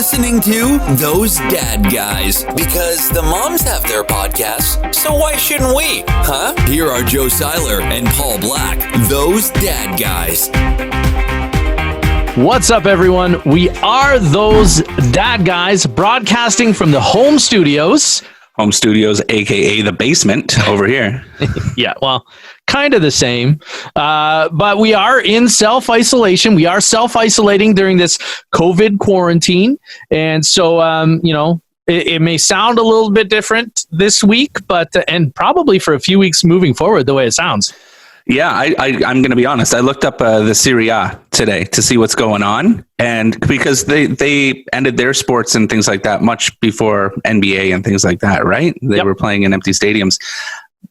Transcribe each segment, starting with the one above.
listening to Those Dad Guys, because the moms have their podcasts, so why shouldn't we? Huh? Here are Joe Seiler and Paul Black, Those Dad Guys. What's up, everyone? We are Those Dad Guys, broadcasting from the home studios. Home studios, aka the basement over here. Yeah, well, kind of the same. But we are in self-isolation. We are self-isolating during this COVID quarantine. And so, it may sound a little bit different this week, but and probably for a few weeks moving forward, the way it sounds. Yeah, I'm going to be honest. I looked up the Serie A today to see what's going on. And because they ended their sports and things like that much before NBA and things like that, right? They were playing in empty stadiums.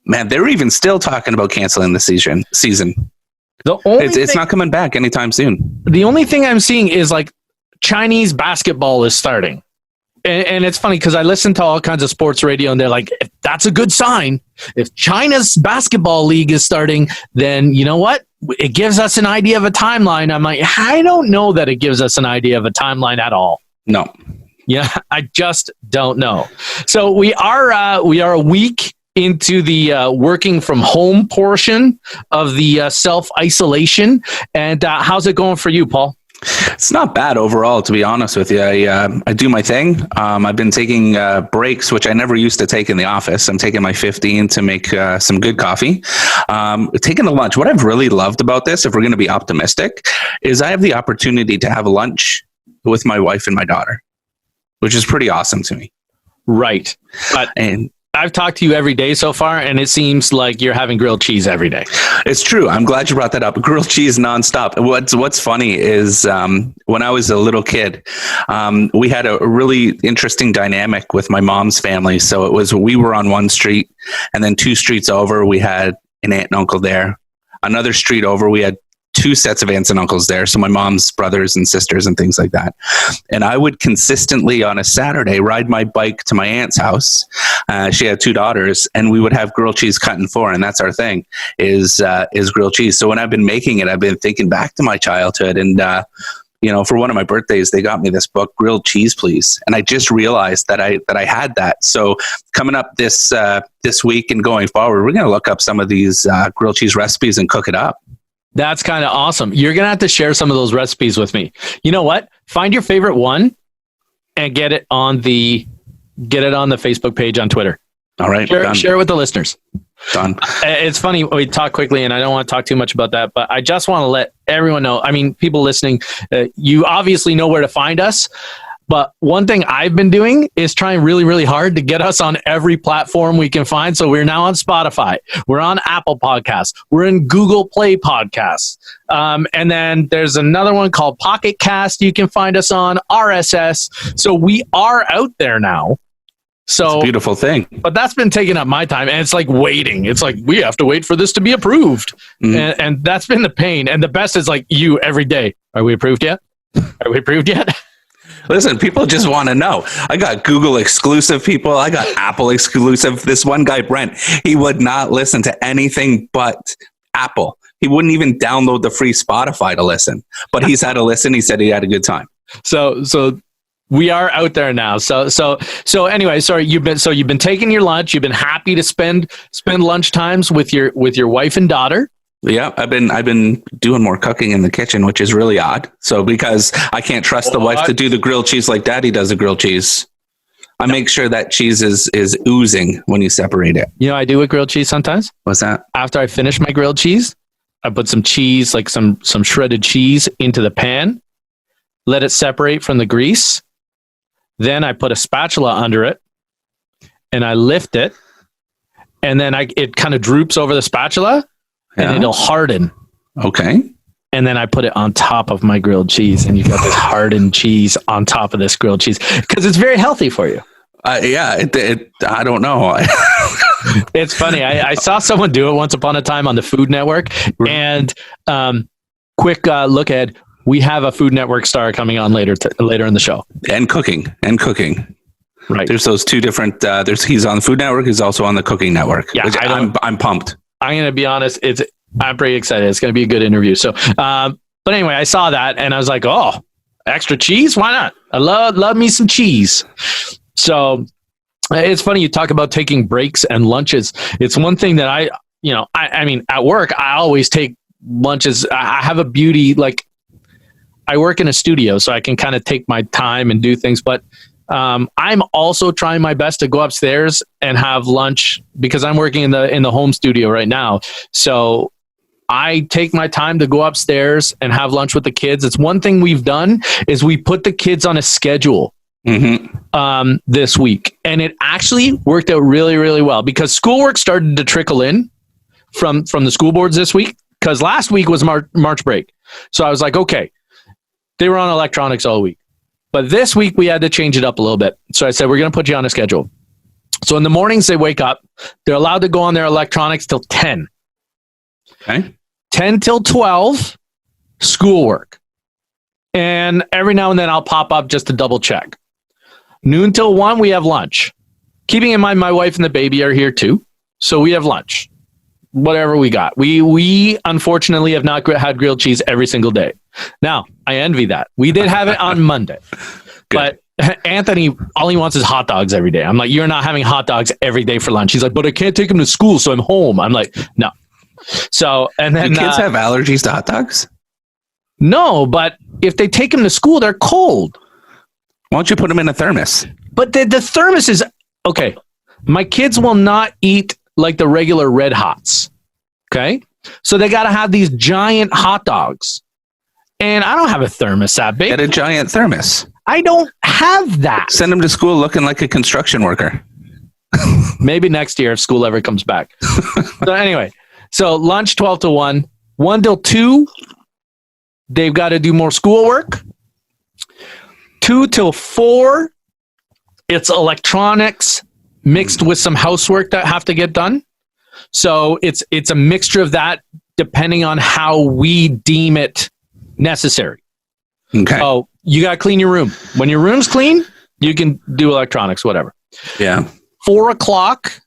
Man, they're even still talking about canceling the season. It's not coming back anytime soon. The only thing I'm seeing is like Chinese basketball is starting. And it's funny because I listen to all kinds of sports radio and they're like, if that's a good sign. If China's basketball league is starting, then you know what? It gives us an idea of a timeline. I'm like, I don't know that it gives us an idea of a timeline at all. No. Yeah, I just don't know. So we are a week into the working from home portion of the self-isolation. And how's it going for you, Paul? It's not bad overall, to be honest with you. I do my thing. I've been taking breaks, which I never used to take in the office. I'm taking my 15 to make some good coffee. Taking the lunch. What I've really loved about this, if we're going to be optimistic, is I have the opportunity to have lunch with my wife and my daughter, which is pretty awesome to me. Right. And I've talked to you every day so far, and it seems like you're having grilled cheese every day. It's true. I'm glad you brought that up. Grilled cheese nonstop. What's funny is when I was a little kid, we had a really interesting dynamic with my mom's family. So we were on one street, and then 2 streets over, we had an aunt and uncle there. Another street over, we had 2 sets of aunts and uncles there. So my mom's brothers and sisters and things like that. And I would consistently on a Saturday ride my bike to my aunt's house. She had 2 daughters, and we would have grilled cheese cut in 4. And that's our thing is grilled cheese. So when I've been making it, I've been thinking back to my childhood. And, for one of my birthdays, they got me this book, Grilled Cheese, Please. And I just realized that I had that. So coming up this week and going forward, we're going to look up some of these grilled cheese recipes and cook it up. That's kind of awesome. You're going to have to share some of those recipes with me. You know what? Find your favorite one and get it on the Facebook page on Twitter. All right. Share it with the listeners. Done. It's funny. We talk quickly and I don't want to talk too much about that, but I just want to let everyone know. I mean, people listening, you obviously know where to find us. But one thing I've been doing is trying really, really hard to get us on every platform we can find. So we're now on Spotify. We're on Apple Podcasts. We're in Google Play Podcasts. And then there's another one called Pocket Cast. You can find us on RSS. So we are out there now. So it's a beautiful thing. But that's been taking up my time. And it's like waiting. It's like, we have to wait for this to be approved. Mm-hmm. And that's been the pain. And the best is like you every day. Are we approved yet? Are we approved yet? Listen, people just want to know. I got Google exclusive people. I got Apple exclusive. This one guy, Brent, he would not listen to anything but Apple. He wouldn't even download the free Spotify to listen. But he's had a listen. He said he had a good time. So we are out there now. So anyway, sorry, you've been taking your lunch. You've been happy to spend lunch times with your wife and daughter. Yeah, I've been doing more cooking in the kitchen, which is really odd. So because I can't trust the wife to do the grilled cheese like Daddy does the grilled cheese, I make sure that cheese is oozing when you separate it. You know, I do with grilled cheese sometimes. What's that? After I finish my grilled cheese, I put some cheese, like some shredded cheese, into the pan, let it separate from the grease. Then I put a spatula under it, and I lift it, and then it kind of droops over the spatula. And it'll harden. Okay. And then I put it on top of my grilled cheese. And you got this hardened cheese on top of this grilled cheese. Because it's very healthy for you. I don't know. It's funny. I saw someone do it once upon a time on the Food Network. And quick look ahead. We have a Food Network star coming on later in the show. And cooking. Right. There's those 2 different. He's on the Food Network. He's also on the Cooking Network. Yeah, I'm pumped. I'm going to be honest. I'm pretty excited. It's going to be a good interview. So, but anyway, I saw that and I was like, oh, Extra cheese? Why not? I love me some cheese. So it's funny you talk about taking breaks and lunches. It's one thing that I mean, at work, I always take lunches. I have a beauty, like I work in a studio, so I can kind of take my time and do things. But I'm also trying my best to go upstairs and have lunch because I'm working in the home studio right now. So I take my time to go upstairs and have lunch with the kids. It's one thing we've done is we put the kids on a schedule this week, and it actually worked out really, really well because schoolwork started to trickle in from the school boards this week because last week was March break. So I was like, okay, they were on electronics all week. But this week we had to change it up a little bit. So I said, we're going to put you on a schedule. So in the mornings they wake up, they're allowed to go on their electronics till 10. Okay. 10 till 12, schoolwork. And every now and then I'll pop up just to double check. Noon till 1, we have lunch. Keeping in mind my wife and the baby are here too. So we have lunch. Whatever we got. We unfortunately have not had grilled cheese every single day. Now, I envy that. We did have it on Monday. But Anthony, all he wants is hot dogs every day. I'm like, you're not having hot dogs every day for lunch. He's like, but I can't take him to school, so I'm home. I'm like, no. So, and then... Do kids have allergies to hot dogs? No, but if they take them to school, they're cold. Why don't you put them in a thermos? But the thermos is... Okay, my kids will not eat like the regular Red Hots. Okay? So they got to have these giant hot dogs. And I don't have a thermos that big. Get a giant thermos. I don't have that. Send them to school looking like a construction worker. Maybe next year if school ever comes back. So anyway, so lunch 12 to 1. 1 till 2, they've got to do more schoolwork. 2 till 4, it's electronics mixed with some housework that have to get done. So it's a mixture of that depending on how we deem it necessary. Okay. So you got to clean your room. When your room's clean, you can do electronics, whatever. Yeah. 4:00,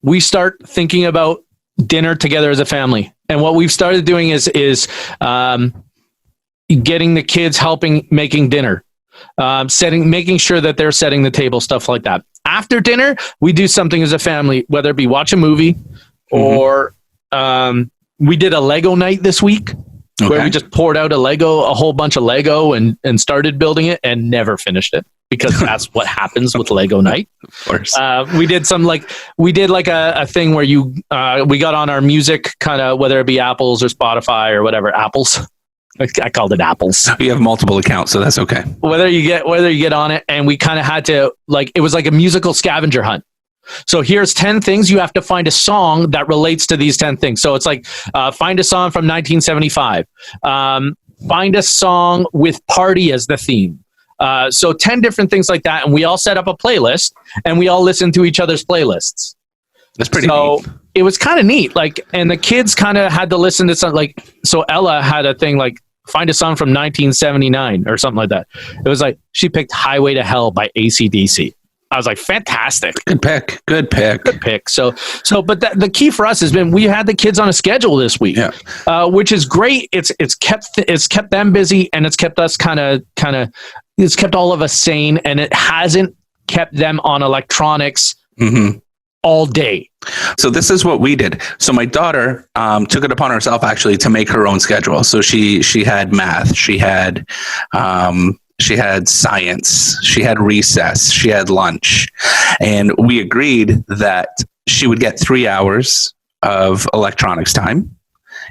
we start thinking about dinner together as a family. And what we've started doing is getting the kids helping making dinner, making sure that they're setting the table, stuff like that. After dinner, we do something as a family, whether it be watch a movie or we did a Lego night this week. Okay. Where we just poured out a whole bunch of Lego and started building it and never finished it because that's what happens with Lego night. Of course. We did a thing where we got on our music, kind of whether it be Apples or Spotify or whatever, Apples. I called it Apples. You have multiple accounts, so that's okay. Whether you get on it, and we kind of had to it was like a musical scavenger hunt. So here's 10 things. You have to find a song that relates to these 10 things. So it's like, find a song from 1975. Find a song with party as the theme. So 10 different things like that. And we all set up a playlist and we all listen to each other's playlists. That's pretty neat. It was kind of neat. And the kids kind of had to listen to something so Ella had a thing find a song from 1979 or something like that. It was she picked Highway to Hell by AC/DC. I was like, fantastic. Good pick. So, but the key for us has been we had the kids on a schedule this week, which is great. It's kept them busy and it's kept us it's kept all of us sane, and it hasn't kept them on electronics all day. So this is what we did. So my daughter took it upon herself actually to make her own schedule. So she had math, she had science, she had recess, she had lunch, and we agreed that she would get 3 hours of electronics time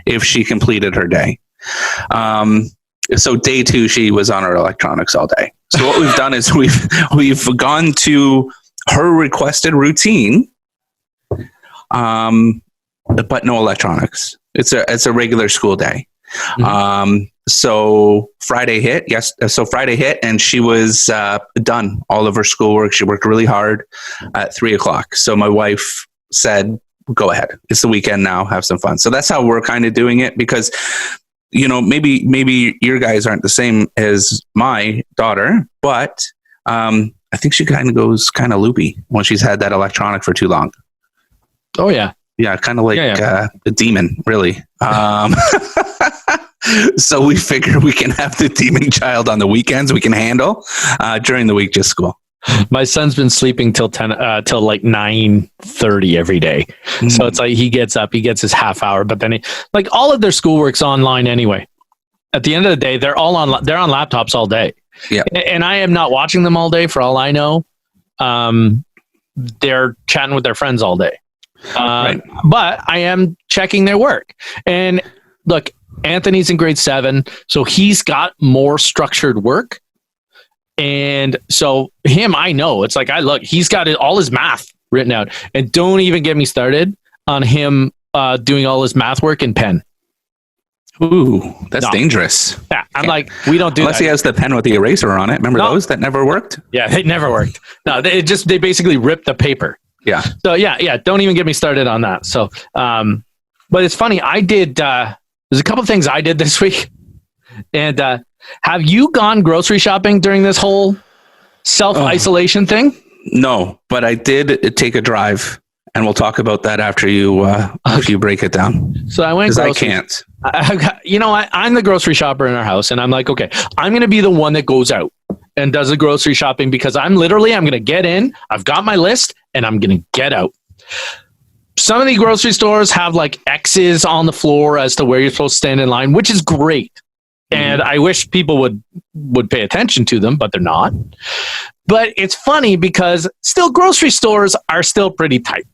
if she completed her day. So day 2, she was on her electronics all day. So what we've done is we've gone to her requested routine, but no electronics. It's a regular school day. So Friday hit. Friday hit and she was done all of her schoolwork. She worked really hard at 3:00. So my wife said, go ahead. It's the weekend now. Have some fun. So that's how we're kind of doing it because, maybe your guys aren't the same as my daughter, but I think she kind of goes kind of loopy when she's had that electronic for too long. Oh, yeah. Yeah, kind of like a demon, really. So we figure we can have the teaming child on the weekends. We can handle during the week, just school. My son's been sleeping till like 9:30 every day. So it's like he gets up, he gets his half hour, but then like all of their schoolwork's online anyway. At the end of the day, they're on laptops all day. Yeah. And I am not watching them all day for all I know. They're chatting with their friends all day. Right. But I am checking their work. And look, Anthony's in grade 7, so he's got more structured work. And so him, I know. It's like, he's got all his math written out. And don't even get me started on him doing all his math work in pen. Ooh, that's dangerous. Yeah, I'm like, we don't do Unless that. he has the pen with the eraser on it. Remember those that never worked? Yeah, they never worked. No, they basically ripped the paper. Yeah. So yeah, don't even get me started on that. So, but it's funny. I did, there's a couple of things I did this week. And have you gone grocery shopping during this whole self-isolation thing? No, but I did take a drive, and we'll talk about that after you break it down. So I went grocery. I can't. I'm the grocery shopper in our house, and I'm like, okay, I'm going to be the one that goes out and does the grocery shopping because I'm going to get in. I've got my list, and I'm going to get out. Some of the grocery stores have like X's on the floor as to where you're supposed to stand in line, which is great. And I wish people would pay attention to them, but they're not. But it's funny because still grocery stores are still pretty tight.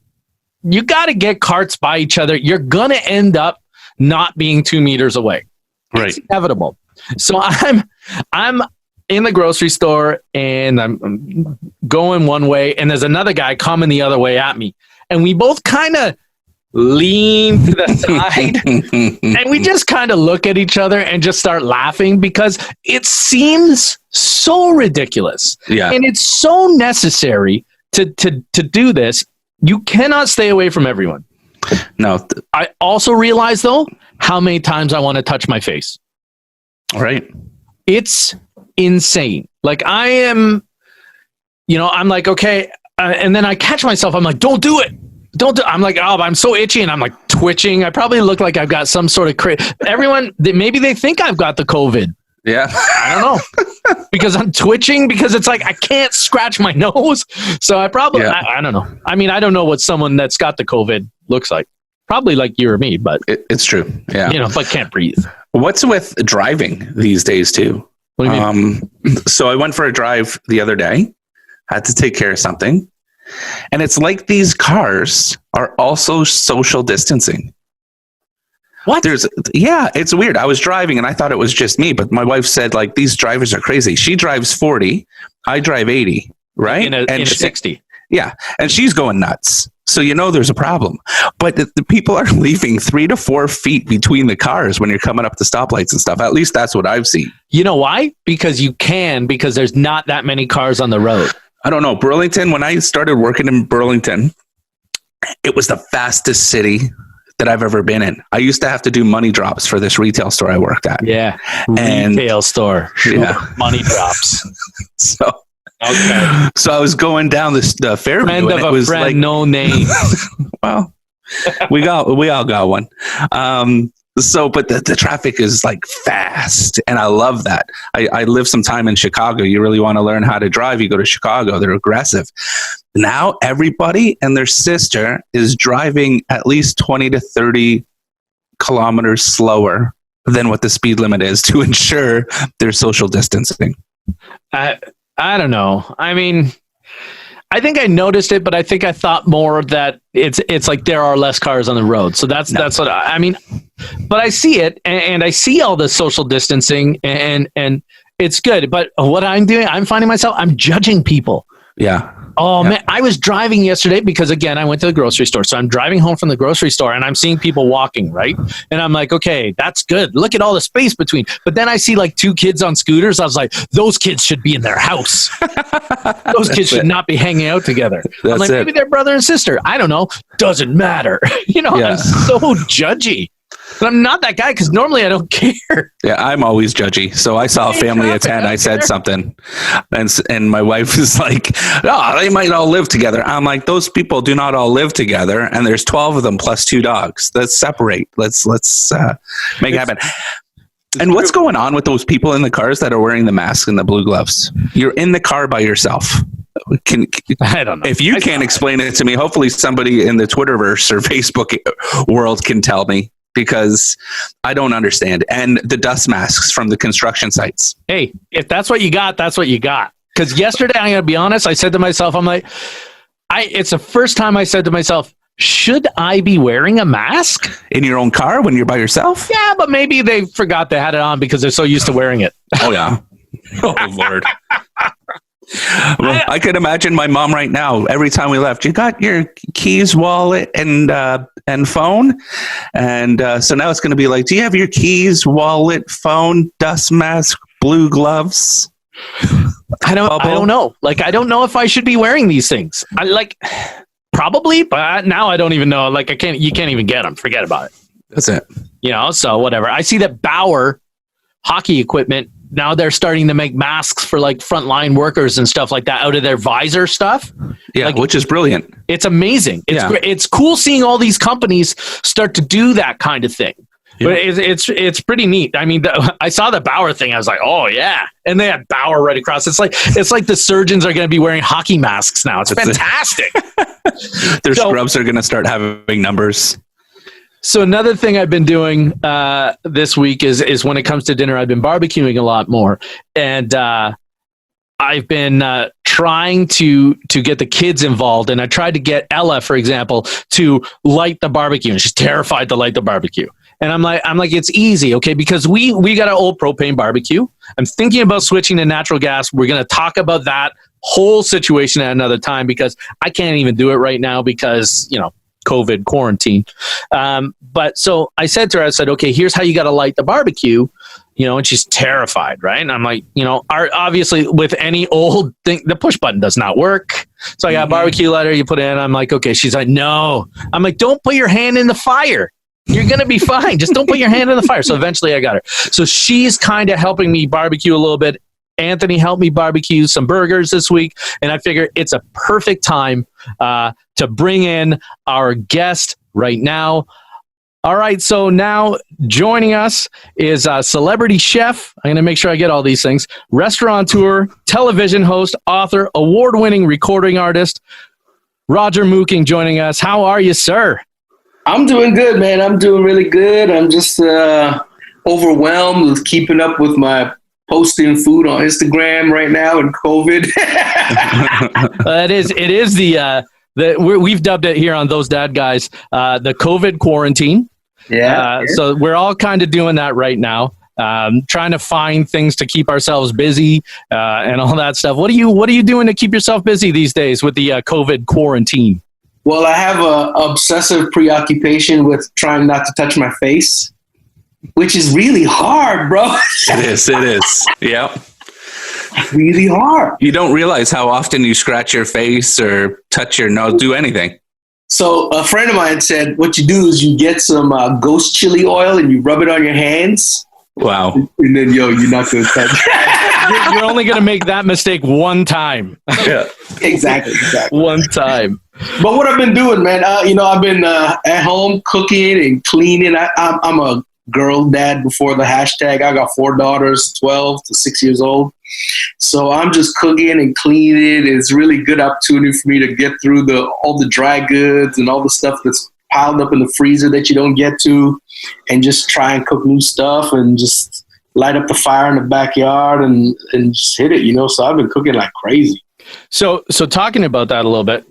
You got to get carts by each other. You're going to end up not being 2 meters away. Right. It's inevitable. So I'm in the grocery store and I'm going one way and there's another guy coming the other way at me. And we both kind of lean to the side and we just kind of look at each other and just start laughing because it seems so ridiculous. Yeah. And it's so necessary to do this. You cannot stay away from everyone. No. I also realize though how many times I want to touch my face. Right. It's insane. Like I am, I'm like, okay. And then I catch myself. I'm like, don't do it. I'm like, oh, I'm so itchy and I'm like twitching. I probably look like I've got some sort of everyone, maybe they think I've got the COVID. Yeah. I don't know because I'm twitching because it's like, I can't scratch my nose. So I probably, I don't know. I mean, I don't know what someone that's got the COVID looks like. Probably like you or me, but it's true. Yeah. But can't breathe. What's with driving these days too? What do you mean? So I went for a drive the other day, had to take care of something. And it's like these cars are also social distancing. What? It's weird. I was driving and I thought it was just me, but my wife said like these drivers are crazy. She drives 40, I drive 80, right? In a 60. Yeah, and she's going nuts. So there's a problem. But the people are leaving 3 to 4 feet between the cars when you're coming up the stoplights and stuff. At least that's what I've seen. You know why? Because there's not that many cars on the road. I don't know. Burlington, when I started working in Burlington, it was the fastest city that I've ever been in. I used to have to do money drops for this retail store I worked at. Yeah. Retail store. Yeah. Money drops. So okay. So I was going down the Fairview. Friend of a friend, like, no name. Well, we all got one. But the traffic is like fast, and I love that. I lived some time in Chicago. You really want to learn how to drive, you go to Chicago. They're aggressive. Now everybody and their sister is driving at least 20 to 30 kilometers slower than what the speed limit is to ensure their social distancing. I don't know. I mean, I think I noticed it, but I think I thought more that it's like there are less cars on the road. So that's what I mean. But I see it, and I see all the social distancing, and it's good. But what I'm doing, I'm finding myself, I'm judging people. Yeah. Oh, man, I was driving yesterday because, again, I went to the grocery store. So I'm driving home from the grocery store and I'm seeing people walking, right? And I'm like, okay, that's good. Look at all the space between. But then I see like 2 kids on scooters. I was like, those kids should be in their house. Those kids should not be hanging out together. I'm like, maybe they're brother and sister. I don't know. Doesn't matter. I'm so judgy. But I'm not that guy because normally I don't care. Yeah, I'm always judgy. So I saw a family of 10. I said something. And my wife is like, oh, they might all live together. I'm like, those people do not all live together. And there's 12 of them plus 2 dogs. Let's separate. Let's make it happen. And what's going on with those people in the cars that are wearing the mask and the blue gloves? You're in the car by yourself. I don't know. If you can't explain it to me, hopefully somebody in the Twitterverse or Facebook world can tell me, because I don't understand. And the dust masks from the construction sites. Hey, if that's what you got, that's what you got. Because yesterday, I'm going to be honest, I said to myself, it's the first time I said to myself, should I be wearing a mask? In your own car when you're by yourself? Yeah, but maybe they forgot they had it on because they're so used to wearing it. Oh, yeah. Oh, Lord. Well, I could imagine my mom right now. Every time we left, you got your keys, wallet, and phone, and so now it's going to be like, do you have your keys, wallet, phone, dust mask, blue gloves? I don't know. Like, I don't know if I should be wearing these things. Probably, but now I don't even know. Like, you can't even get them. Forget about it. That's it. So whatever. I see that Bauer hockey equipment. Now they're starting to make masks for like frontline workers and stuff like that out of their visor stuff. Yeah, which is brilliant. It's amazing. It's great. It's cool seeing all these companies start to do that kind of thing. Yeah. But it's pretty neat. I mean, I saw the Bauer thing. I was like, oh yeah, and they had Bauer right across. It's like the surgeons are going to be wearing hockey masks now. It's fantastic. Their scrubs are going to start having numbers. So another thing I've been doing this week is when it comes to dinner, I've been barbecuing a lot more, and I've been trying to get the kids involved. And I tried to get Ella, for example, to light the barbecue, and she's terrified to light the barbecue. And I'm like, it's easy, okay? Because we got an old propane barbecue. I'm thinking about switching to natural gas. We're going to talk about that whole situation at another time, because I can't even do it right now because COVID quarantine. But so I said to her, okay, here's how you got to light the barbecue, and she's terrified. Right. And I'm like, obviously with any old thing, the push button does not work. So I got a barbecue lighter, you put it in. I'm like, okay. She's like, no. I'm like, don't put your hand in the fire. You're going to be fine. Just don't put your hand in the fire. So eventually I got her. So she's kind of helping me barbecue a little bit. Anthony helped me barbecue some burgers this week, and I figure it's a perfect time to bring in our guest right now. All right, so now joining us is a celebrity chef. I'm going to make sure I get all these things. Restaurateur, television host, author, award-winning recording artist, Roger Mooking joining us. How are you, sir? I'm doing good, man. I'm doing really good. I'm just overwhelmed with keeping up with my posting food on Instagram right now in COVID. It is we've dubbed it here on Those Dad Guys, the COVID quarantine. Yeah. So we're all kind of doing that right now, trying to find things to keep ourselves busy and all that stuff. What are you doing to keep yourself busy these days with the COVID quarantine? Well, I have a obsessive preoccupation with trying not to touch my face, which is really hard, bro. It is. Yeah. Really hard. You don't realize how often you scratch your face or touch your nose, do anything. So a friend of mine said, what you do is you get some ghost chili oil and you rub it on your hands. Wow. And then, you're not going to touch. You're only going to make that mistake one time. Yeah, exactly. One time. But what I've been doing, man, I've been at home cooking and cleaning. I'm a girl dad before the hashtag. I got 4 daughters, 12 to 6 years old. So I'm just cooking and cleaning. It's really good opportunity for me to get through all the dry goods and all the stuff that's piled up in the freezer that you don't get to, and just try and cook new stuff and just light up the fire in the backyard and just hit it, So I've been cooking like crazy. So talking about that a little bit,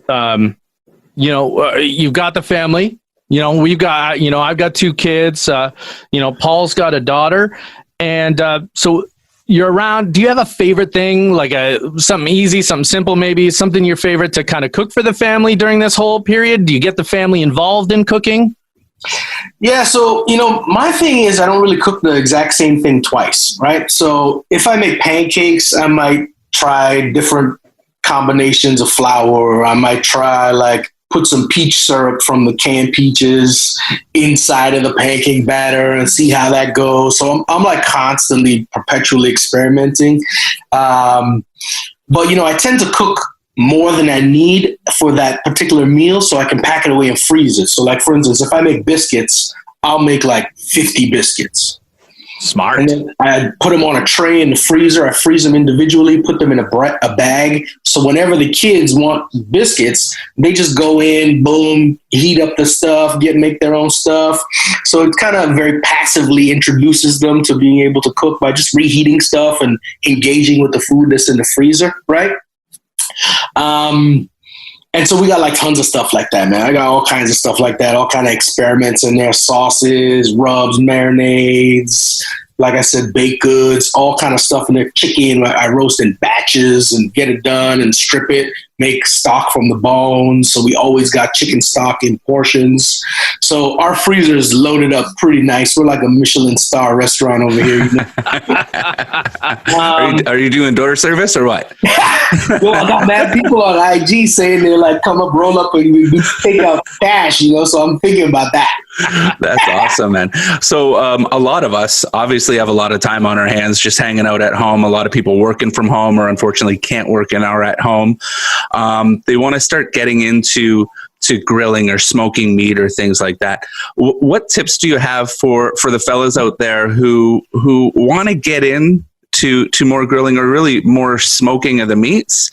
you've got the family, we've got, I've got 2 kids, Paul's got a daughter. And so you're around, do you have a favorite thing, like something easy, something simple, maybe something your favorite to kind of cook for the family during this whole period? Do you get the family involved in cooking? Yeah, so, my thing is I don't really cook the exact same thing twice, right? So if I make pancakes, I might try different combinations of flour, or I might try put some peach syrup from the canned peaches inside of the pancake batter and see how that goes. So I'm constantly, perpetually experimenting. But, I tend to cook more than I need for that particular meal so I can pack it away and freeze it. So for instance, if I make biscuits, I'll make 50 biscuits. Smart. And then I put them on a tray in the freezer. I freeze them individually, put them in a bag. So whenever the kids want biscuits, they just go in, boom, heat up the stuff, make their own stuff. So it kind of very passively introduces them to being able to cook by just reheating stuff and engaging with the food that's in the freezer, right? And so we got like tons of stuff like that, man. I got all kinds of stuff like that, all kind of experiments in there, sauces, rubs, marinades, like I said, baked goods, all kind of stuff in there. Chicken, I roast in batches and get it done and strip it, make stock from the bones. So we always got chicken stock in portions. So our freezer is loaded up pretty nice. We're like a Michelin star restaurant over here. You know? Are you doing door service or what? Yo, I got mad people on IG saying they're like, come up, roll up, and we take out cash, you know? So I'm thinking about that. That's awesome, man. So a lot of us obviously have a lot of time on our hands just hanging out at home. A lot of people working from home or unfortunately can't work an hour at home. They want to start getting into grilling or smoking meat or things like that. What tips do you have for the fellas out there who want to get in to more grilling or really more smoking of the meats?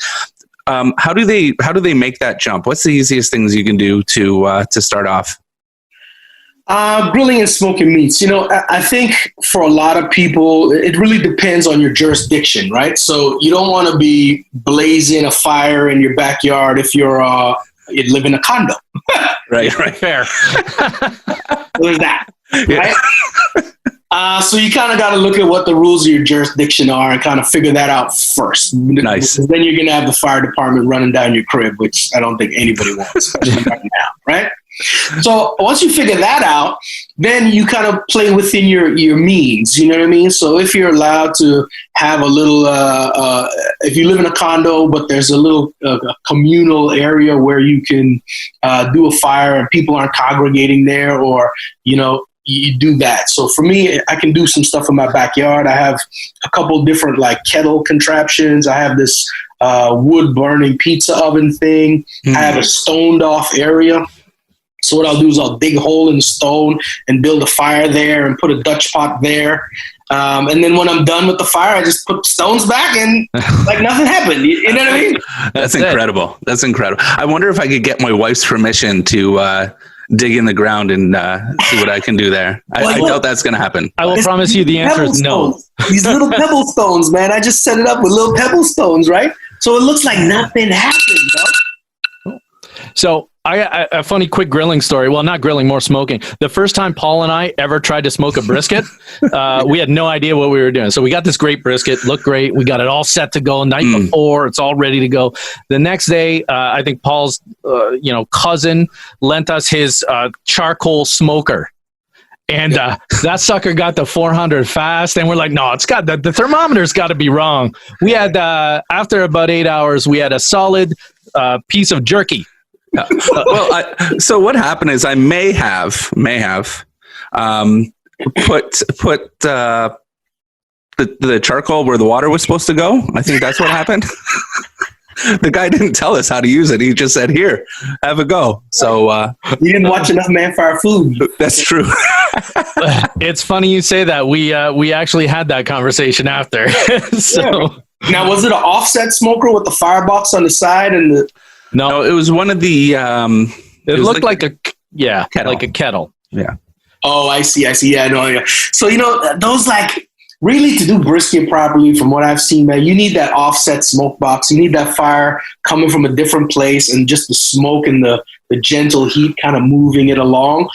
How do they make that jump? What's the easiest things you can do to start off? Grilling and smoking meats. You know, I think for a lot of people, it really depends on your jurisdiction, right? So you don't want to be blazing a fire in your backyard if you live in a condo. Right. Fair. There's that, right? So you kind of got to look at what the rules of your jurisdiction are and kind of figure that out first. Nice. Then you're going to have the fire department running down your crib, which I don't think anybody wants, especially right now, right? So once you figure that out, then you kind of play within your means, you know what I mean? So if you're allowed to have a little, if you live in a condo, but there's a little communal area where you can do a fire and people aren't congregating there, or, you know, you do that. So for me, I can do some stuff in my backyard. I have a couple different like kettle contraptions. I have this wood burning pizza oven thing. I have a stoned off area. So what I'll do is I'll dig a hole in the stone and build a fire there and put a Dutch pot there. And then when I'm done with the fire, I just put stones back and like nothing happened. You know what I mean? That's incredible. That's incredible. I wonder if I could get my wife's permission to dig in the ground and see what I can do there. I doubt that's going to happen. I will promise you the answer is no. These little pebble stones, man. I just set it up with little pebble stones, right? So it looks like nothing happened, bro. So a funny quick grilling story. Well, not grilling, more smoking. The first time Paul and I ever tried to smoke a brisket, we had no idea what we were doing. So we got this great brisket, looked great. We got it all set to go night before. It's all ready to go. The next day, I think Paul's cousin lent us his charcoal smoker. And that sucker got to 400 fast. And we're like, no, it's got the thermometer's got to be wrong. We had, after about 8 hours, we had a solid piece of jerky. So what happened is I may have put the charcoal where the water was supposed to go. I think that's what happened. The guy didn't tell us how to use it. He just said, "Here, have a go." So you didn't watch enough Man Fire Food. That's true. It's funny you say that. We actually had that conversation after. So now, was it an offset smoker with the firebox on the side and the? No, it was one of the. It looked like a kettle. Like a kettle. Yeah. Oh, I see. Yeah, I know. Yeah. So those like really to do brisket properly, from what I've seen, man, you need that offset smoke box. You need that fire coming from a different place, and just the smoke and the gentle heat kind of moving it along.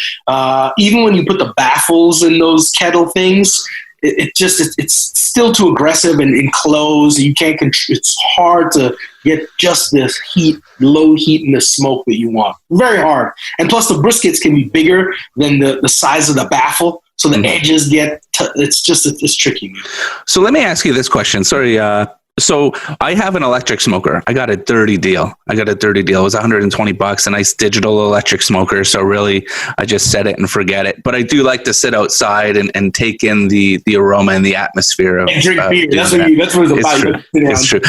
Even when you put the baffles in those kettle things, it's still too aggressive and enclosed. You can't. It's hard to get just this low heat and the smoke that you want. Very hard. And plus, the briskets can be bigger than the size of the baffle, so the edges get. It's tricky, man. So let me ask you this question. Sorry. So I have an electric smoker. I got a dirty deal. It was $120, a nice digital electric smoker. So really, I just set it and forget it. But I do like to sit outside and take in the aroma and the atmosphere of and drink beer. That's what it's about. It's true.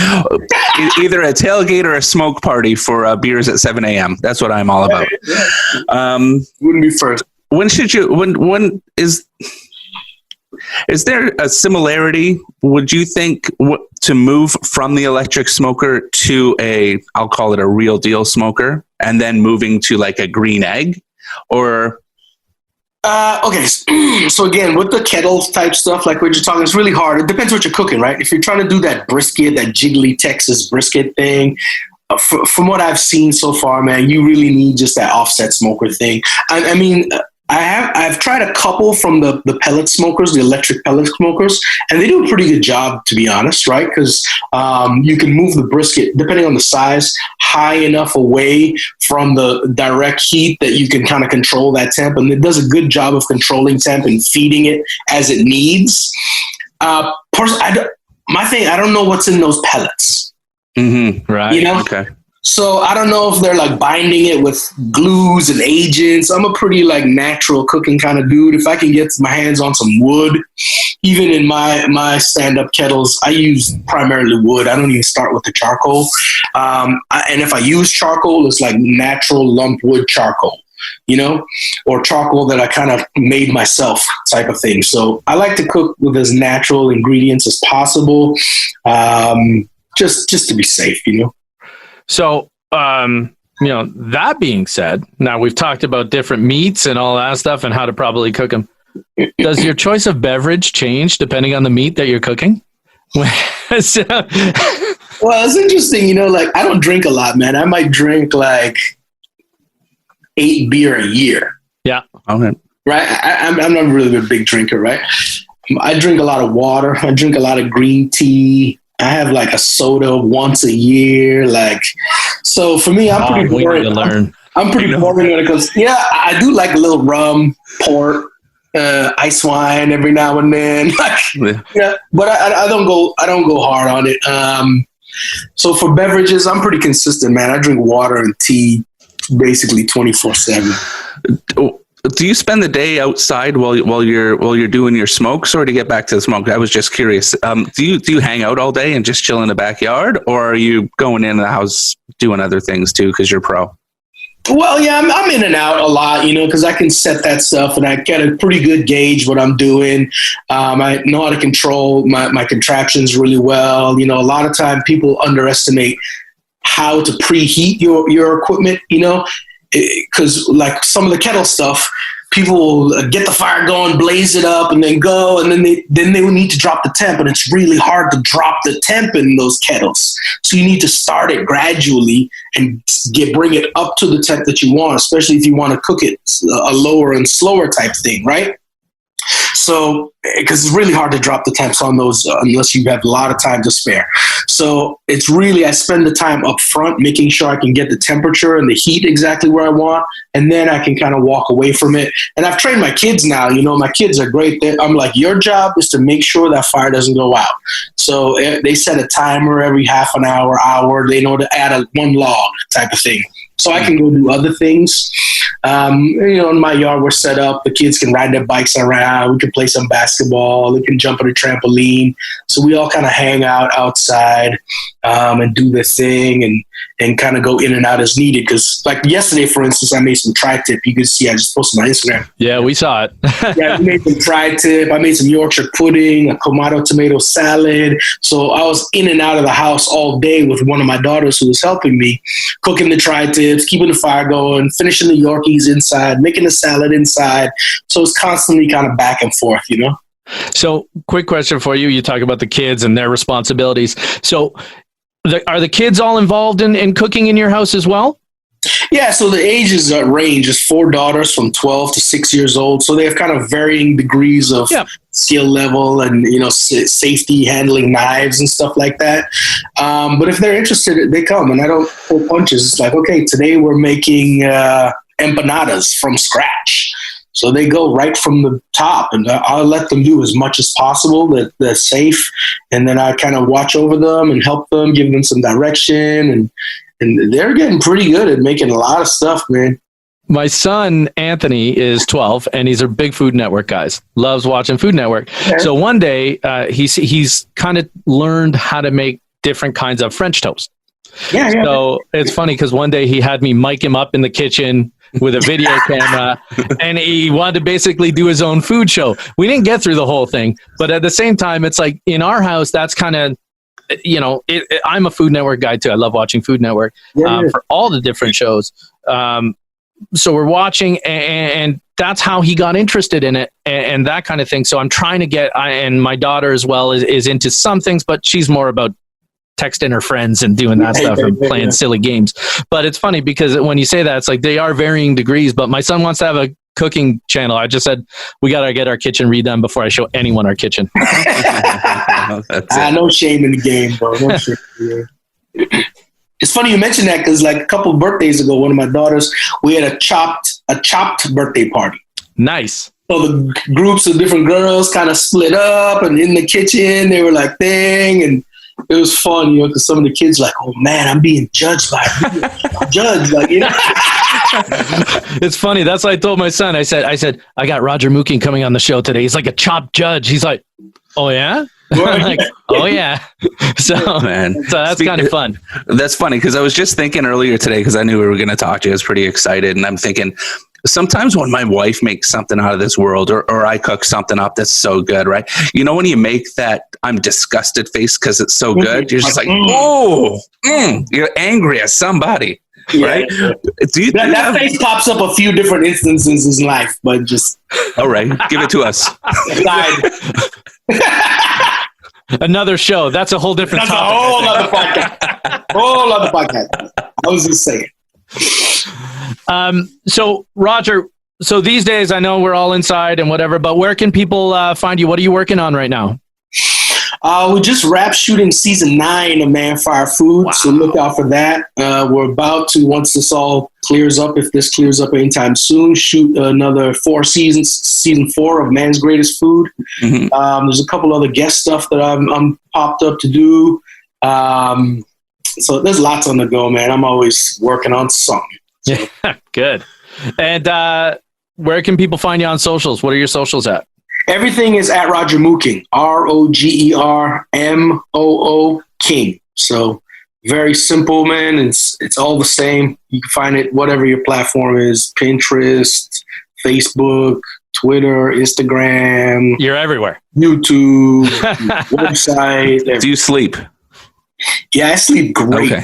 Either a tailgate or a smoke party for beers at 7 a.m. That's what I'm all about. Wouldn't be first. When should you? When is? Is there a similarity, would you think, to move from the electric smoker to I'll call it a real deal smoker, and then moving to like a green egg? Or okay, so again, with the kettle type stuff, like what you're talking, it's really hard. It depends what you're cooking, right? If you're trying to do that brisket, that jiggly Texas brisket thing, from what I've seen so far, man, you really need just that offset smoker thing. I mean, I've tried a couple from the pellet smokers, the electric pellet smokers, and they do a pretty good job, to be honest, right? Because you can move the brisket, depending on the size, high enough away from the direct heat that you can kind of control that temp, and it does a good job of controlling temp and feeding it as it needs. My thing, I don't know what's in those pellets. Mm-hmm. Right. You know? Okay. So I don't know if they're like binding it with glues and agents. I'm a pretty like natural cooking kind of dude. If I can get my hands on some wood, even in my stand-up kettles, I use primarily wood. I don't even start with the charcoal. And if I use charcoal, it's like natural lump wood charcoal, you know, or charcoal that I kind of made myself type of thing. So I like to cook with as natural ingredients as possible, just to be safe, you know. So, that being said, now we've talked about different meats and all that stuff and how to properly cook them. Does your choice of beverage change depending on the meat that you're cooking? Well, it's interesting, you know, like I don't drink a lot, man. I might drink like 8 beer a year. Yeah. Okay. Right. I'm not really a big drinker, right? I drink a lot of water. I drink a lot of green tea. I have like a soda once a year. Like, so for me, I'm pretty boring. I'm pretty boring when it comes. Yeah, I do like a little rum, port, ice wine every now and then. Yeah, but I don't go hard on it. So for beverages, I'm pretty consistent, man. I drink water and tea basically 24/7. Do you spend the day outside while you're doing your smokes, or to get back to the smoke? I was just curious. Do you hang out all day and just chill in the backyard, or are you going in the house doing other things too because you're pro? Well, yeah, I'm in and out a lot, you know, because I can set that stuff and I get a pretty good gauge what I'm doing. I know how to control my contraptions really well. You know, a lot of time people underestimate how to preheat your equipment, you know, because like some of the kettle stuff, people will get the fire going, blaze it up, and then go, and then they will need to drop the temp, and it's really hard to drop the temp in those kettles. So you need to start it gradually and bring it up to the temp that you want, especially if you want to cook it a lower and slower type thing, right? So, because it's really hard to drop the temps on those unless you have a lot of time to spare. So it's really, I spend the time up front making sure I can get the temperature and the heat exactly where I want, and then I can kind of walk away from it. And I've trained my kids now, you know, my kids are great. I'm like, your job is to make sure that fire doesn't go out. So they set a timer every half an hour. They know to add one log type of thing. So I can go do other things. You know, in my yard, we're set up. The kids can ride their bikes around. We can play some basketball. They can jump on a trampoline. So we all kind of hang out outside and do their thing and kind of go in and out as needed. Because like yesterday, for instance, I made some tri-tip. You can see I just posted on my Instagram. Yeah, we saw it. Yeah, we made some tri-tip. I made some Yorkshire pudding, a Kamado tomato salad. So I was in and out of the house all day with one of my daughters who was helping me, cooking the tri-tips, keeping the fire going, finishing the Yorkies inside, making the salad inside. So it's constantly kind of back and forth, you know? So quick question for you. You talk about the kids and their responsibilities. So are the kids all involved in cooking in your house as well? Yeah, so the ages range is 4 daughters from 12 to 6 years old. So they have kind of varying degrees of skill level and, you know, safety, handling knives and stuff like that. But if they're interested, they come, and I don't pull punches. It's like, okay, today we're making empanadas from scratch. So they go right from the top, and I'll let them do as much as possible that they're safe. And then I kind of watch over them and help them, give them some direction. And they're getting pretty good at making a lot of stuff, man. My son, Anthony, is 12, and he's a big Food Network guy. Loves watching Food Network. Okay. So one day, he's kind of learned how to make different kinds of French toast. Yeah. So it's funny because one day he had me mic him up in the kitchen, with a video camera, and he wanted to basically do his own food show. We didn't get through the whole thing, but at the same time, it's like in our house, that's kind of, I'm a Food Network guy too. I love watching Food Network for all the different shows. So we're watching, and that's how he got interested in it and that kind of thing. So I'm trying to get, and my daughter as well is into some things, but she's more about texting her friends and doing that stuff and playing silly games. But it's funny because when you say that, it's like they are varying degrees, but my son wants to have a cooking channel. I just said, we got to get our kitchen redone before I show anyone our kitchen. No shame in the game, bro. No shame in the game. It's funny you mentioned that because like a couple of birthdays ago, one of my daughters, we had a chopped birthday party. Nice. So the groups of different girls kind of split up, and in the kitchen they were like, "Dang!" And it was fun, because some of the kids like, "Oh man, I'm being judged by a judge." Like, It's funny. That's what I told my son. I said, I got Roger Mooking coming on the show today. He's like a chopped judge. He's like, "Oh yeah." I'm like, oh yeah. So that's kind of fun. That's funny because I was just thinking earlier today, because I knew we were going to talk to you. I was pretty excited, and I'm thinking sometimes when my wife makes something out of this world, or I cook something up that's so good, right? When you make that I'm disgusted face because it's so good, you're just like, you're angry at somebody. Right? That face pops up a few different instances in life, but just all right, give it to us. Another show. That's a whole different topic. A whole other podcast. I was just saying. So Roger, these days I know we're all inside and whatever, but where can people find you? What are you working on right now? We just wrapped shooting season 9 of Man Fire Food, so look out for that. We're about to, once this all clears up, if this clears up anytime soon, shoot another 4 seasons, season 4 of Man's Greatest Food. Mm-hmm. There's a couple other guest stuff that I'm popped up to do. So there's lots on the go, man. I'm always working on something. So. Yeah, good. And where can people find you on socials? What are your socials at? Everything is at Roger Mooking, ROGERMOO King. So very simple, man. It's all the same. You can find it whatever your platform is: Pinterest, Facebook, Twitter, Instagram. You're everywhere. YouTube, website. Do you sleep? Yeah, I sleep great. Okay.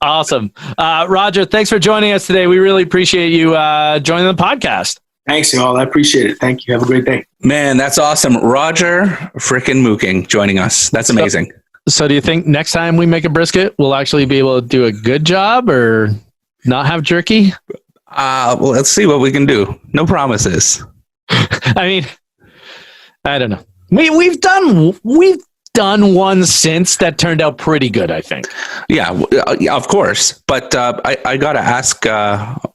Awesome. Roger, thanks for joining us today. We really appreciate you joining the podcast. Thanks, y'all. I appreciate it. Thank you. Have a great day. Man, that's awesome. Roger frickin' Mooking joining us. That's amazing. So do you think next time we make a brisket, we'll actually be able to do a good job or not have jerky? Well, let's see what we can do. No promises. I mean, I don't know. We've done one since that turned out pretty good, I think. Yeah, of course. But I got to ask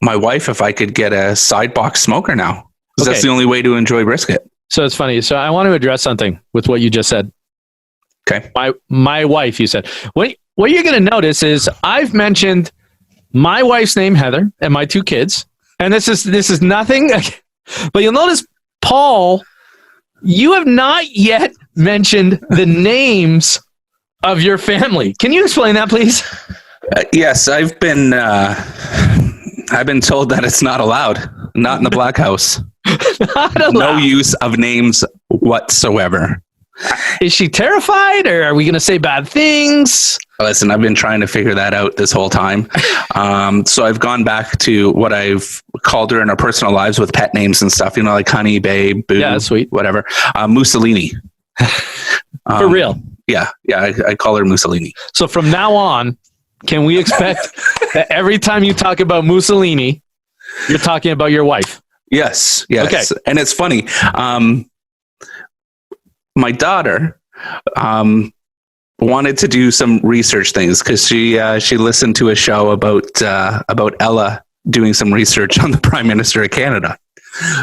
my wife if I could get a side box smoker now. Because that's the only way to enjoy brisket. So it's funny. So I want to address something with what you just said. Okay. My wife, you said. What you're going to notice is I've mentioned my wife's name, Heather, and my 2 kids. And this is nothing. But you'll notice, Paul, you have not yet mentioned the names of your family. Can you explain that, please? Yes, I've been told that it's not allowed. Not in the Black House. Not allowed. No use of names whatsoever. Is she terrified, or are we going to say bad things? Listen, I've been trying to figure that out this whole time. So I've gone back to what I've called her in our personal lives with pet names and stuff, like Honey, Babe, Boo, yeah, sweet, whatever. Mussolini. For real? Yeah. I call her Mussolini. So from now on, can we expect that every time you talk about Mussolini, you're talking about your wife? Yes. Okay. And it's funny. My daughter wanted to do some research things because she listened to a show about Ella doing some research on the Prime Minister of Canada.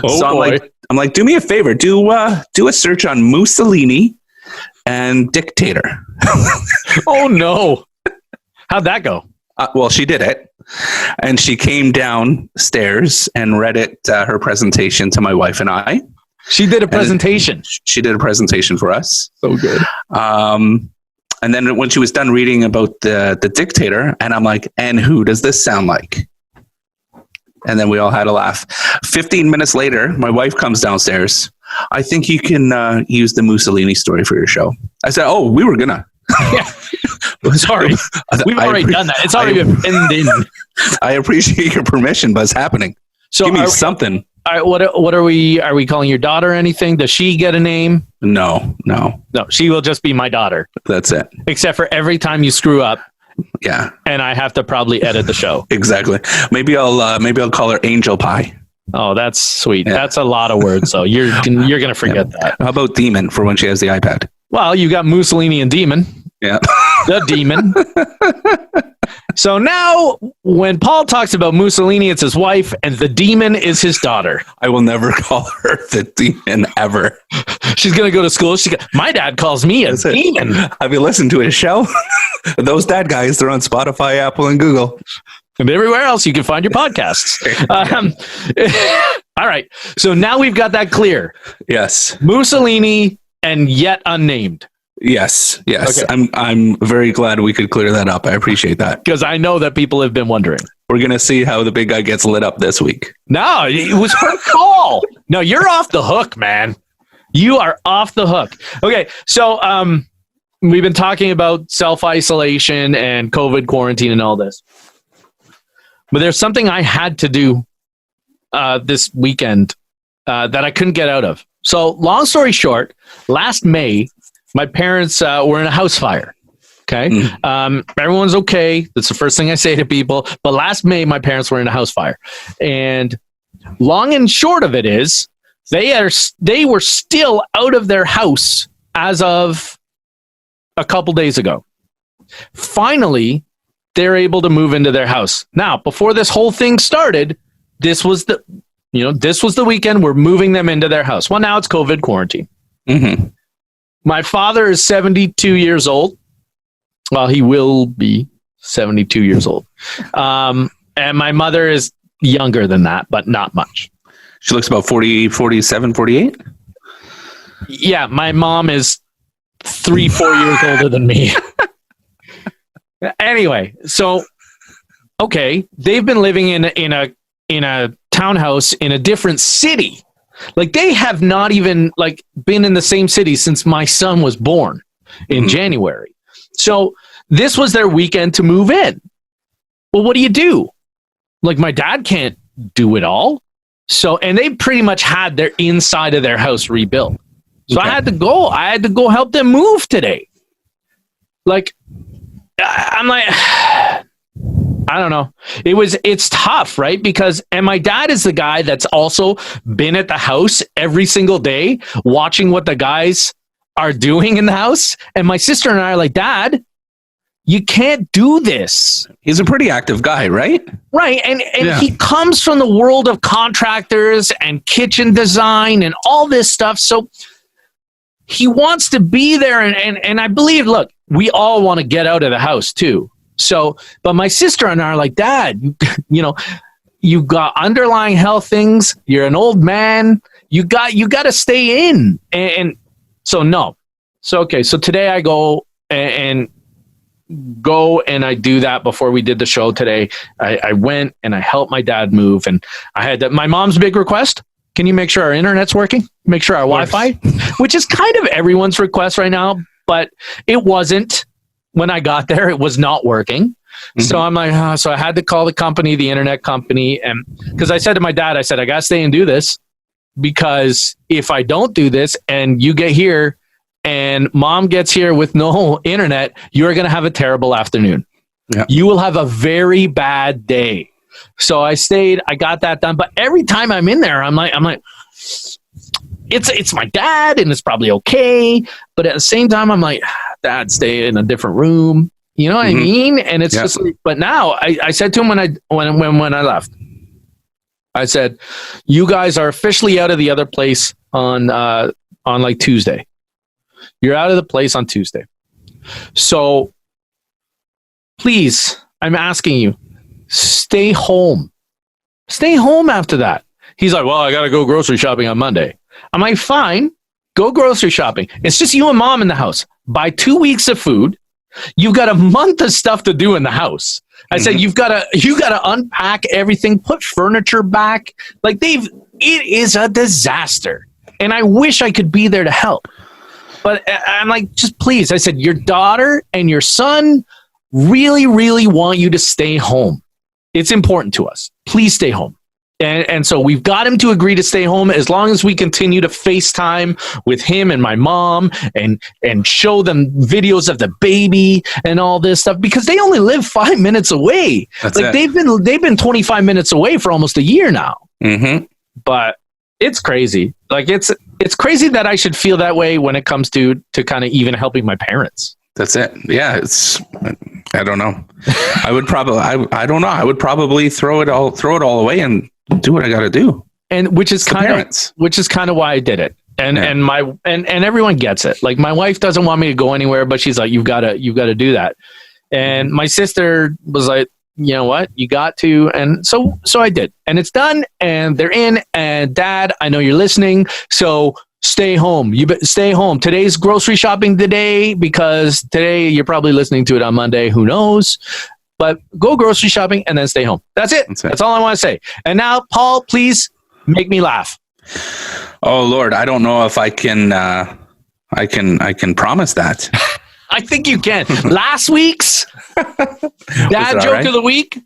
Oh, so boy. I'm like, do me a favor, do a search on Mussolini and dictator. Oh no! How'd that go? Well, she did it, and she came downstairs and read it, her presentation to my wife and I. She did a presentation. She did a presentation for us. So good. And then when she was done reading about the dictator, and I'm like, and who does this sound like? And then we all had a laugh. 15 minutes later, my wife comes downstairs. I think you can use the Mussolini story for your show. I said, oh, we were going to. Sorry. We've already done that. It's already been pinned in. I appreciate your permission, but it's happening. So give me something. All right, what are we calling your daughter anything? Does she get a name? No. She will just be my daughter. That's it. Except for every time you screw up. Yeah. And I have to probably edit the show. Exactly. Maybe I'll call her Angel Pie. Oh, that's sweet. Yeah. That's a lot of words, though. You're gonna forget that. How about Demon for when she has the iPad? Well, you got Mussolini and Demon. Yeah. The Demon. So now when Paul talks about Mussolini, it's his wife, and the Demon is his daughter. I will never call her the Demon ever. She's going to go to school. My dad calls me a demon. Have you listened to his show? Those dad guys, they're on Spotify, Apple, and Google. And everywhere else you can find your podcasts. All right. So now we've got that clear. Yes. Mussolini and yet unnamed. Yes. Okay. I'm very glad we could clear that up. I appreciate that. Because I know that people have been wondering. We're going to see how the big guy gets lit up this week. No, it was her call. No, you're off the hook, man. You are off the hook. Okay, so we've been talking about self-isolation and COVID quarantine and all this. But there's something I had to do this weekend that I couldn't get out of. So long story short, last May, my parents were in a house fire. Okay. Everyone's okay. That's the first thing I say to people. But last May, my parents were in a house fire. And long and short of it is they were still out of their house as of a couple days ago. Finally, they're able to move into their house. Now, before this whole thing started, this was the weekend we're moving them into their house. Well, now it's COVID quarantine. Mm-hmm. My father is 72 years old. Well, he will be 72 years old. And my mother is younger than that, but not much. She looks about 40, 47, 48? Yeah, my mom is 3-4 years older than me. Anyway, so, okay, they've been living in a townhouse in a different city. Like, they have not even been in the same city since my son was born in January. So this was their weekend to move in. Well, what do you do? Like, my dad can't do it all. So, and they pretty much had their inside of their house rebuilt. So okay. I had to go help them move today. Like, I'm like, I don't know. It's tough, right? Because, and my dad is the guy that's also been at the house every single day, watching what the guys are doing in the house. And my sister and I are like, Dad, you can't do this. He's a pretty active guy, right? Right. And yeah. He comes from the world of contractors and kitchen design and all this stuff. So he wants to be there. And I believe, look, we all want to get out of the house too. So, but my sister and I are like, Dad, you got underlying health things. You're an old man. You got to stay in. And so, no. So, okay. So today I go and I do that before we did the show today. I went and I helped my dad move, and I had my mom's big request. Can you make sure our internet's working? Make sure our Wi-Fi, which is kind of everyone's request right now, but it wasn't when I got there. It was not working. Mm-hmm. So I'm like, so I had to call the internet company. And because I said to my dad, I got to stay and do this, because if I don't do this and you get here and mom gets here with no internet, you're going to have a terrible afternoon. Yeah. You will have a very bad day. So I stayed, I got that done. But every time I'm in there, I'm like, it's my dad and it's probably okay. But at the same time, I'm like, Dad, stay in a different room. You know what I mean? And it's just, but now I said to him when I left, I said, you guys are officially out of the other place on like Tuesday. You're out of the place on Tuesday. So please, I'm asking you, stay home. Stay home after that. He's like, well, I got to go grocery shopping on Monday. I'm like, fine, go grocery shopping. It's just you and mom in the house. Buy 2 weeks of food. You've got a month of stuff to do in the house. I said, you got to unpack everything, put furniture back. Like it is a disaster. And I wish I could be there to help. But I'm like, just please. I said, your daughter and your son really, really want you to stay home. It's important to us. Please stay home. And so we've got him to agree to stay home as long as we continue to FaceTime with him and my mom and show them videos of the baby and all this stuff, because they only live 5 minutes away. They've been 25 minutes away for almost a year now. Mm-hmm. But it's crazy. Like it's crazy that I should feel that way when it comes to kind of even helping my parents. That's it. Yeah, I don't know. I would probably I don't know. I would probably throw it all away and do what I got to do. And which is kind of why I did it. And everyone gets it. Like my wife doesn't want me to go anywhere, but she's like, you've got to do that. And my sister was like, you know what, you got to. And so I did, and it's done, and they're in. And Dad, I know you're listening, so stay home. Stay home. Today's grocery shopping today, because today you're probably listening to it on Monday. Who knows? But go grocery shopping and then stay home. That's it. That's all I want to say. And now, Paul, please make me laugh. Oh Lord, I don't know if I can promise that. I think you can. Last week's dad joke of the week,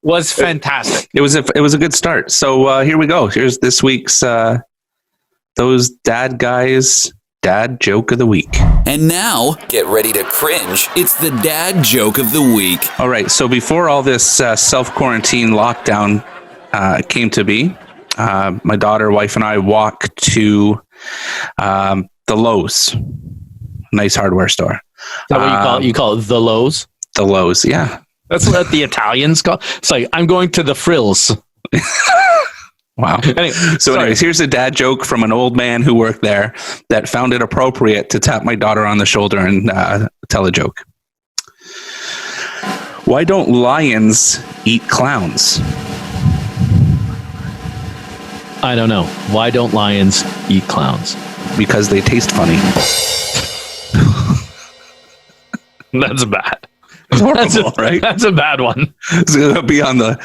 was fantastic. It was a good start. So here we go. Here's this week's those dad guys dad joke of the week. And now, get ready to cringe. It's the dad joke of the week. All right. So before all this self-quarantine lockdown came to be, my daughter, wife, and I walked to the Lowe's, nice hardware store. Is that what you call it? You call it the Lowe's? The Lowe's, yeah. That's what the Italians call. It's like, I'm going to the Frills. Wow. Anyways, here's a dad joke from an old man who worked there that found it appropriate to tap my daughter on the shoulder and tell a joke. Why don't lions eat clowns? I don't know. Why don't lions eat clowns? Because they taste funny. That's bad. It's horrible, right? That's a bad one. It's going to be on the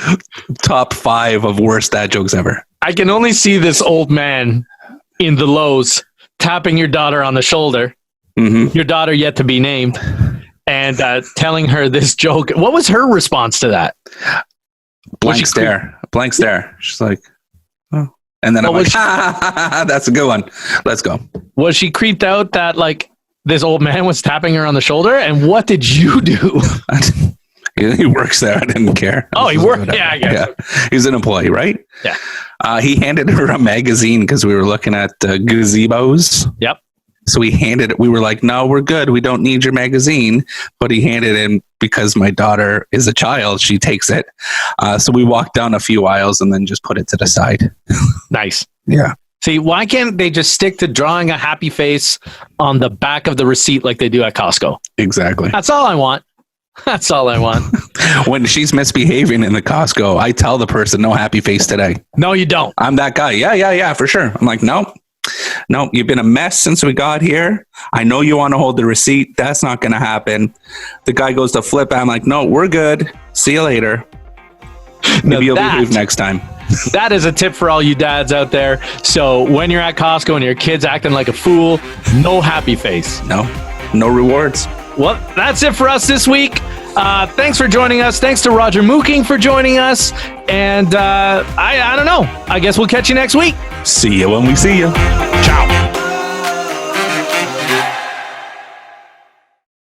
top 5 of worst dad jokes ever. I can only see this old man in the Lowe's tapping your daughter on the shoulder, your daughter yet to be named, and telling her this joke. What was her response to that? Blank stare. Blank stare. She's like, oh. And then I'm like, that's a good one. Let's go. Was she creeped out that like this old man was tapping her on the shoulder? And what did you do? He works there. I didn't care. Oh, he worked. Yeah, I guess. Yeah. He's an employee, right? Yeah. He handed her a magazine because we were looking at gazebos. Yep. So he handed it. We were like, no, we're good. We don't need your magazine. But he handed it because my daughter is a child. She takes it. So we walked down a few aisles and then just put it to the side. Nice. Yeah. See, why can't they just stick to drawing a happy face on the back of the receipt like they do at Costco? Exactly. That's all I want. That's all I want. When she's misbehaving in the Costco, I tell the person, no happy face today. No, you don't. I'm that guy. Yeah, for sure. I'm like, nope, you've been a mess since we got here. I know you want to hold the receipt. That's not going to happen. The guy goes to flip. I'm like, no, we're good. See you later. Maybe you'll behave next time. That is a tip for all you dads out there. So when you're at Costco and your kid's acting like a fool, no happy face. No rewards. Well, that's it for us this week. Thanks for joining us. Thanks to Roger Mooking for joining us. And I don't know. I guess we'll catch you next week. See you when we see you.